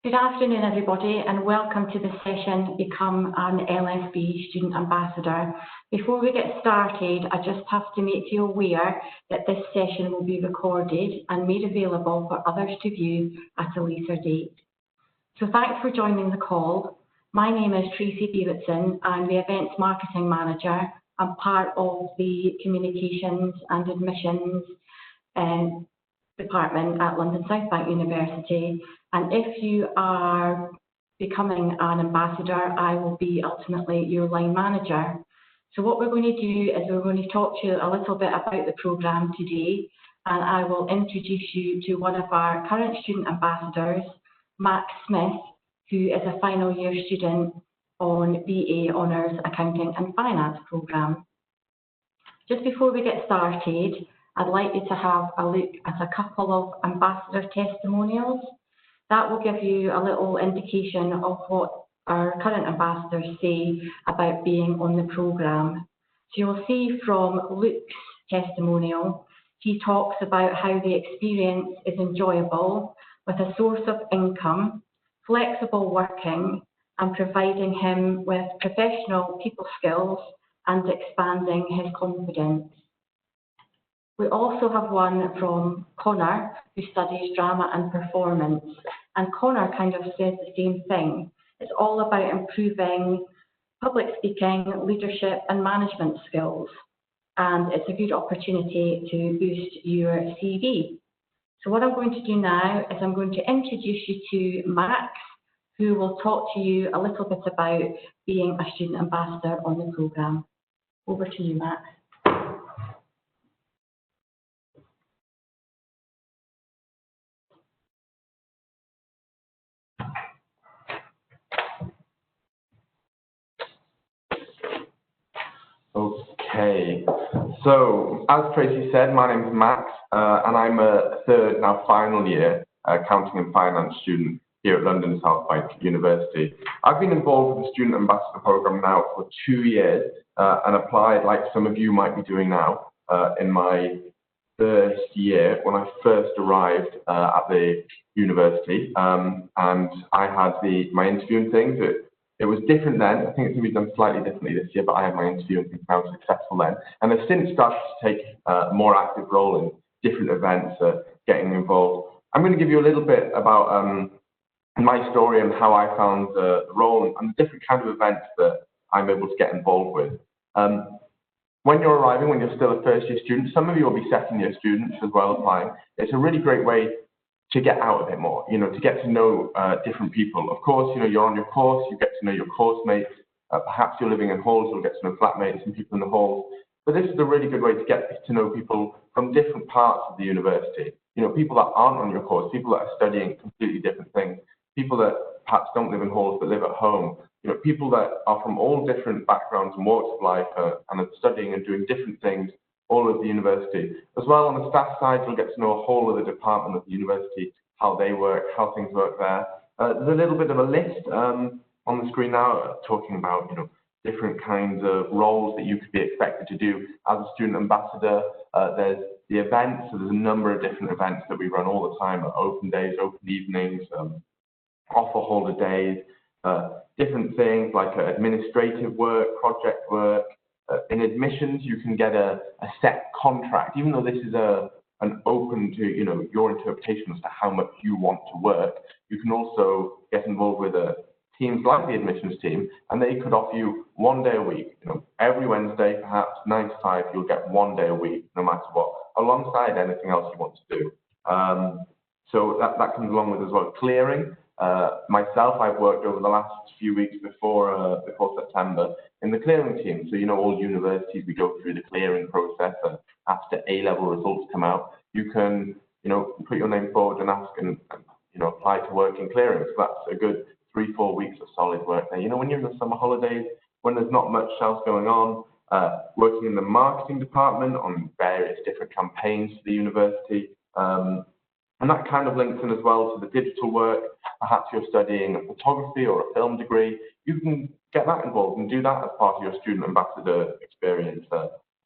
Good afternoon, everybody, and welcome to the session, Become an LSBU Student Ambassador. Before we get started, I just have to make you aware that this session will be recorded and made available for others to view at a later date. So thanks for joining the call. My name is Tracy Davidson. I'm the Events Marketing Manager. I'm part of the Communications and Admissions Department at London South Bank University. And if you are becoming an ambassador, I will be ultimately your line manager. So what we're going to do is we're going to talk to you a little bit about the programme today, and I will introduce you to one of our current student ambassadors, Max Smith, who is a final year student on BA Honours Accounting and Finance programme. Just before we get started, I'd like you to have a look at a couple of ambassador testimonials. That will give you a little indication of what our current ambassadors say about being on the programme. So you'll see from Luke's testimonial, he talks about how the experience is enjoyable with a source of income, flexible working, and providing him with professional people skills and expanding his confidence. We also have one from Connor, who studies drama and performance. And Connor kind of says the same thing. It's all about improving public speaking, leadership and management skills. And it's a good opportunity to boost your CV. So what I'm going to do now is I'm going to introduce you to Max, who will talk to you a little bit about being a student ambassador on the programme. Over to you, Max. Okay, so as Tracy said, my name is Max, and I'm a third, now final year accounting and finance student here at London South Bank University. I've been involved with the Student Ambassador Programme now for 2 years and applied, like some of you might be doing now, in my first year when I first arrived at the university, and I had my interview and things. It was different then. I think it's going to be done slightly differently this year, but I had my interview and think I was successful then. And I've since started to take a more active role in different events, getting involved. I'm going to give you a little bit about my story and how I found the role and the different kind of events that I'm able to get involved with. When you're arriving, when you're still a first year student, some of you will be second year students as well applying. It's a really great way to get out a bit more, to get to know different people. Of course, you're on your course, you get to know your course mates. Perhaps you're living in halls, you'll get to know flatmates and people in the halls. But this is a really good way to get to know people from different parts of the university. People that aren't on your course, people that are studying completely different things, people that perhaps don't live in halls but live at home. People that are from all different backgrounds and walks of life and are studying and doing different things all of the university. As well, on the staff side, you'll get to know a whole other department of the university, how they work, how things work there. There's a little bit of a list on the screen now talking about different kinds of roles that you could be expected to do as a student ambassador. There's the events, so there's a number of different events that we run all the time, open days, open evenings, offer holder days, different things like administrative work, project work. In admissions, you can get a set contract, even though this is an open to your interpretation as to how much you want to work. You can also get involved with teams like the admissions team, and they could offer you 1 day a week. Every Wednesday, perhaps 9 to 5, you'll get 1 day a week, no matter what, alongside anything else you want to do. So that comes along with as well clearing. Myself, I've worked over the last few weeks before September in the clearing team. So all universities, we go through the clearing process, and after A-level results come out, you can put your name forward and ask and apply to work in clearing. So that's a good 3-4 weeks of solid work there. When you're in the summer holidays, when there's not much else going on, working in the marketing department on various different campaigns for the university. And that kind of links in as well to the digital work. Perhaps you're studying a photography or a film degree. You can get that involved and do that as part of your student ambassador experience.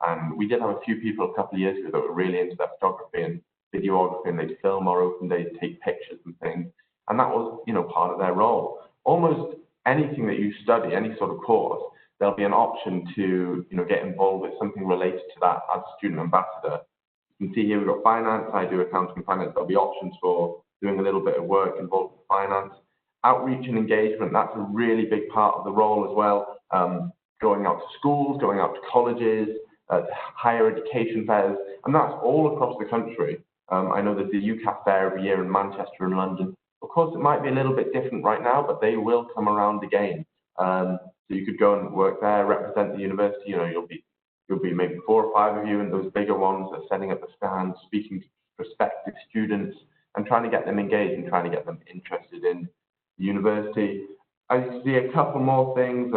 And we did have a few people a couple of years ago that were really into that photography and videography, and they'd film our open days, take pictures and things. and that was, part of their role. Almost anything that you study, any sort of course, there'll be an option to, get involved with something related to that as a student ambassador. You can see here we've got finance. I do accounting and finance. There'll be options for doing a little bit of work involved with finance. Outreach and engagement, that's a really big part of the role as well. Going out to schools, going out to colleges, higher education fairs, and that's all across the country. I know there's the UCAS fair every year in Manchester and London. Of course, it might be a little bit different right now, but they will come around again. So you could go and work there, represent the university. You'll be maybe 4 or 5 of you in those bigger ones that are setting up the stands, speaking to prospective students, and trying to get them engaged and trying to get them interested in the university. I see a couple more things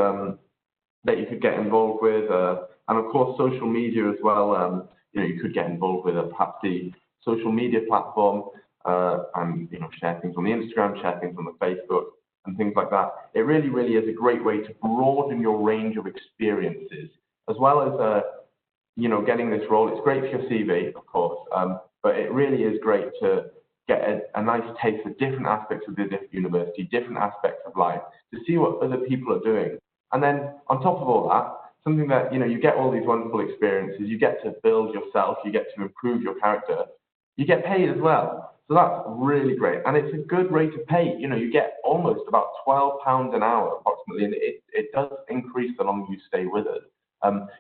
that you could get involved with, and of course social media as well. You could get involved with perhaps the social media platform and share things on the Instagram, share things on the Facebook, and things like that. It really, really is a great way to broaden your range of experiences, as well as getting this role. It's great for your CV, of course, but it really is great to get a nice taste of different aspects of the university, different aspects of life, to see what other people are doing. And then on top of all that, something that, you get all these wonderful experiences, you get to build yourself, you get to improve your character, you get paid as well. So that's really great. And it's a good rate of pay. You get almost about £12 an hour approximately, and it does increase the longer you stay with us.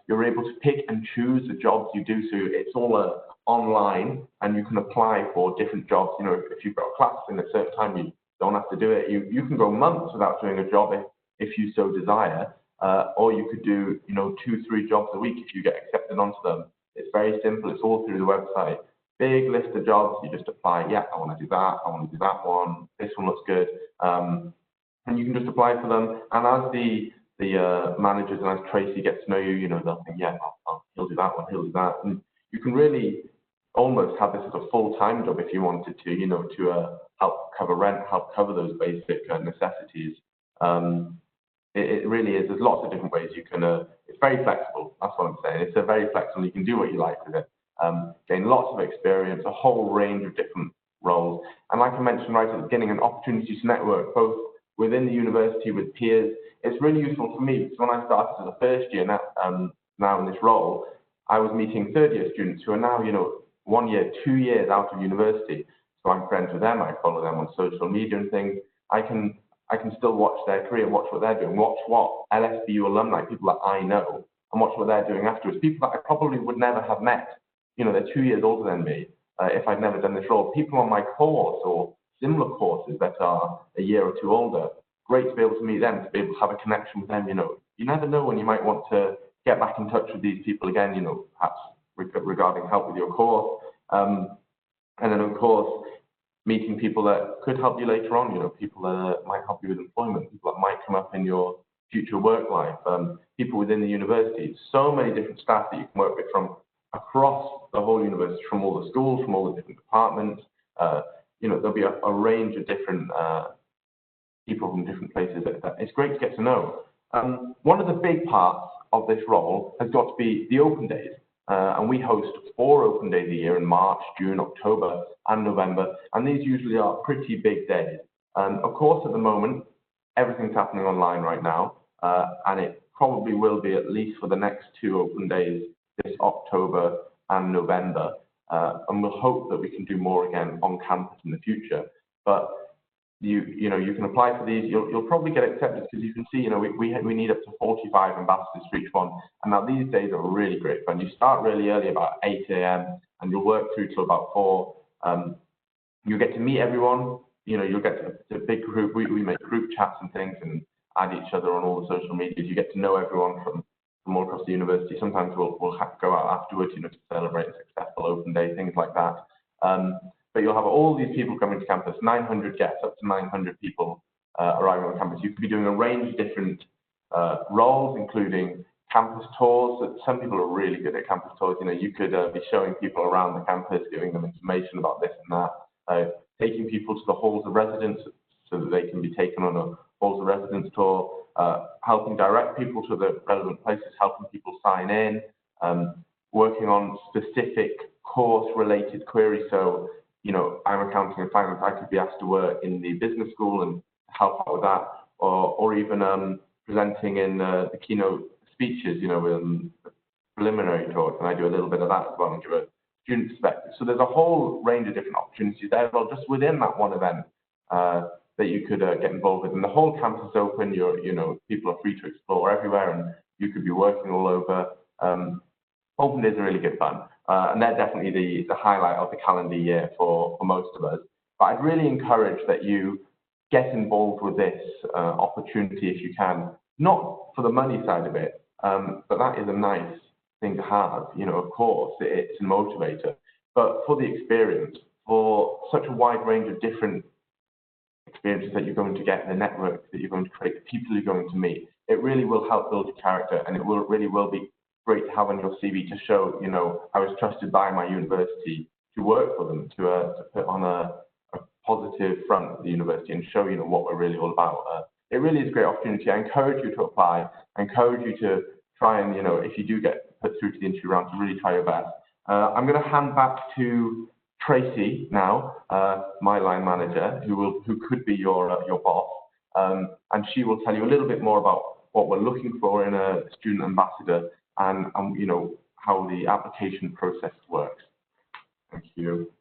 You're able to pick and choose the jobs you do, so it's all online, and you can apply for different jobs. If you've got a class in a certain time, you don't have to do it. You can go months without doing a job if you so desire, or you could do 2-3 jobs a week if you get accepted onto them. It's very simple. It's all through the website. Big list of jobs. You just apply. Yeah, I want to do that. I want to do that one. This one looks good, and you can just apply for them. And as the managers and as Tracy gets to know you, they'll think, yeah, he'll do that one. He'll do that, and you can really almost have this as a full-time job if you wanted to, to help cover rent, help cover those basic necessities. It really is. There's lots of different ways you can. It's very flexible. That's what I'm saying. It's a very flexible. You can do what you like with it. Gain lots of experience, a whole range of different roles, and like I mentioned right at the beginning, an opportunity to network both within the university with peers. It's really useful for me because when I started as a first year, now in this role, I was meeting third-year students who are now, 1 year, 2 years out of university. So I'm friends with them. I follow them on social media and things. I can still watch their career, watch what they're doing, watch what LSBU alumni, people that I know, and watch what they're doing afterwards. People that I probably would never have met. They're 2 years older than me if I'd never done this role. People on my course or similar courses that are a year or two older. Great to be able to meet them, to be able to have a connection with them. You never know when you might want to get back in touch with these people again, perhaps regarding help with your course. And then, of course, meeting people that could help you later on, people that might help you with employment, people that might come up in your future work life, people within the university. So many different staff that you can work with from across the whole university, from all the schools, from all the different departments. There'll be a range of different people from different places. It's great to get to know. One of the big parts of this role has got to be the open days. And we host 4 open days a year in March, June, October, and November. And these usually are pretty big days. Of course, at the moment, everything's happening online right now. And it probably will be at least for the next 2 open days, this October and November. And we'll hope that we can do more again on campus in the future. But you can apply for these. You'll probably get accepted because you can see, we need up to 45 ambassadors for each one. And now these days are really great fun. You start really early, about 8 a.m. and you'll work through till about 4. You'll get to meet everyone. You'll get to a big group. We make group chats and things and add each other on all the social medias. You get to know everyone from all across the university. Sometimes we'll have to go out afterwards, to celebrate a successful open day, things like that. But you'll have all these people coming to campus, 900 guests, up to 900 people arriving on campus. You could be doing a range of different roles, including campus tours. So some people are really good at campus tours. You could be showing people around the campus, giving them information about this and that, taking people to the halls of residence so that they can be taken on a halls of residence tour, helping direct people to the relevant places, helping people sign in, working on specific course-related queries. So, you know, I'm accounting and finance, I could be asked to work in the business school and help out with that, or even presenting in the keynote speeches, you know, preliminary talks, and I do a little bit of that as well and give a student perspective. So there's a whole range of different opportunities there, well, just within that one event that you could get involved with. And the whole campus is open. You know, people are free to explore everywhere, and you could be working all over. Open days are really good fun, and they're definitely the highlight of the calendar year for most of us. But I'd really encourage that you get involved with this opportunity if you can, not for the money side of it, but that is a nice thing to have, you know, of course, it's a motivator, but for the experience, for such a wide range of different experiences that you're going to get, the network that you're going to create, the people you're going to meet, it really will help build your character, and it really will be great to have on your CV to show, you know, I was trusted by my university to work for them, to put on a positive front of the university and show, you know, what we're really all about. It really is a great opportunity. I encourage you to apply. I encourage you to try and, you know, if you do get put through to the interview round, to really try your best. I'm going to hand back to Tracy now, my line manager, who could be your boss, and she will tell you a little bit more about what we're looking for in a student ambassador and you know, how the application process works. Thank you.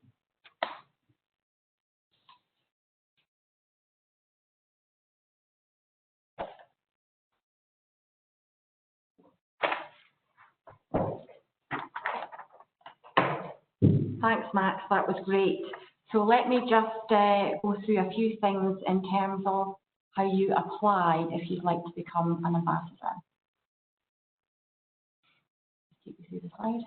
Thanks, Max. That was great. So let me just go through a few things in terms of how you apply if you'd like to become an ambassador. Take you through the slide.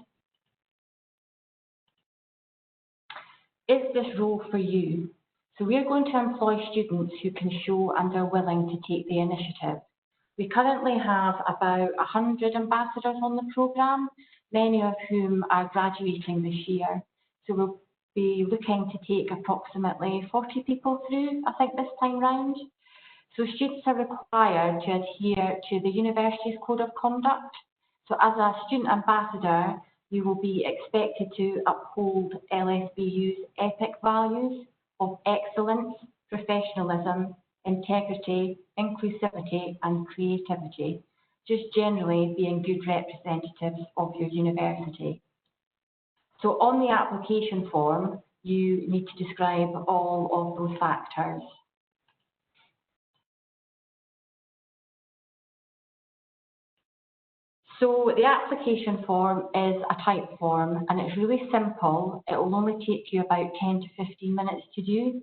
Is this role for you? So we're going to employ students who can show and are willing to take the initiative. We currently have about 100 ambassadors on the programme, many of whom are graduating this year. So we'll be looking to take approximately 40 people through, I think, this time round. So students are required to adhere to the university's code of conduct. So as a student ambassador, you will be expected to uphold LSBU's EPIC values of excellence, professionalism, integrity, inclusivity, and creativity, just generally being good representatives of your university. So on the application form, you need to describe all of those factors. So the application form is a type form, and it's really simple. It will only take you about 10 to 15 minutes to do.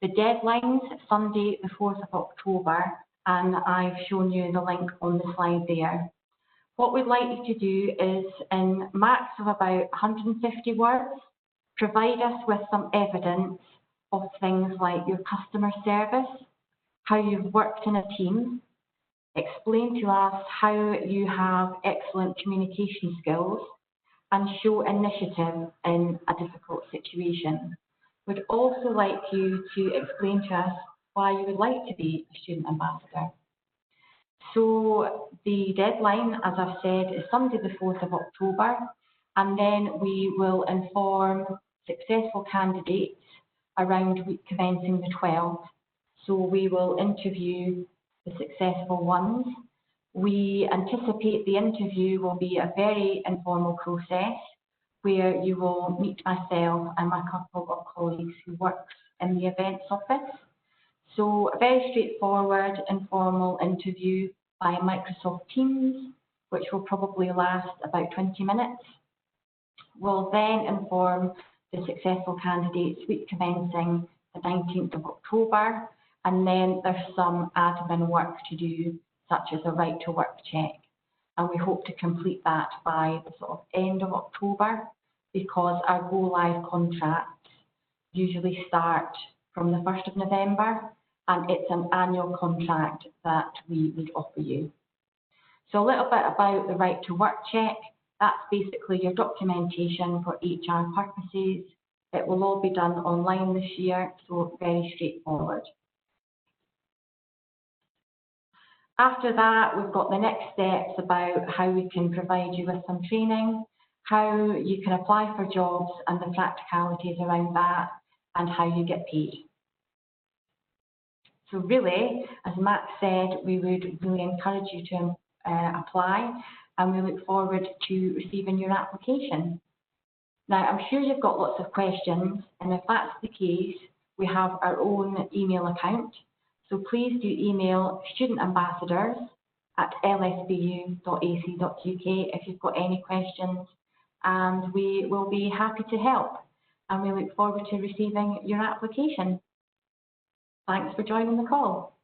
The deadline's Sunday, the 4th of October, and I've shown you the link on the slide there. What we'd like you to do is, in max of about 150 words, provide us with some evidence of things like your customer service, how you've worked in a team, explain to us how you have excellent communication skills, and show initiative in a difficult situation. We'd also like you to explain to us why you would like to be a student ambassador. So the deadline, as I've said, is Sunday the 4th of October, and then we will inform successful candidates around week commencing the 12th. So we will interview the successful ones. We anticipate the interview will be a very informal process where you will meet myself and a couple of colleagues who work in the events office. So a very straightforward, informal interview by Microsoft Teams, which will probably last about 20 minutes. We'll then inform the successful candidates week commencing the 19th of October, and then there's some admin work to do, such as a right to work check. And we hope to complete that by the sort of end of October, because our go live contracts usually start from the 1st of November, and it's an annual contract that we would offer you. So a little bit about the right to work check. That's basically your documentation for HR purposes. It will all be done online this year, so very straightforward. After that, we've got the next steps about how we can provide you with some training, how you can apply for jobs and the practicalities around that, and how you get paid. So really, as Max said, we would really encourage you to apply, and we look forward to receiving your application. Now, I'm sure you've got lots of questions, and if that's the case, we have our own email account. So please do email studentambassadors@lsbu.ac.uk if you've got any questions, and we will be happy to help. And we look forward to receiving your application. Thanks for joining the call.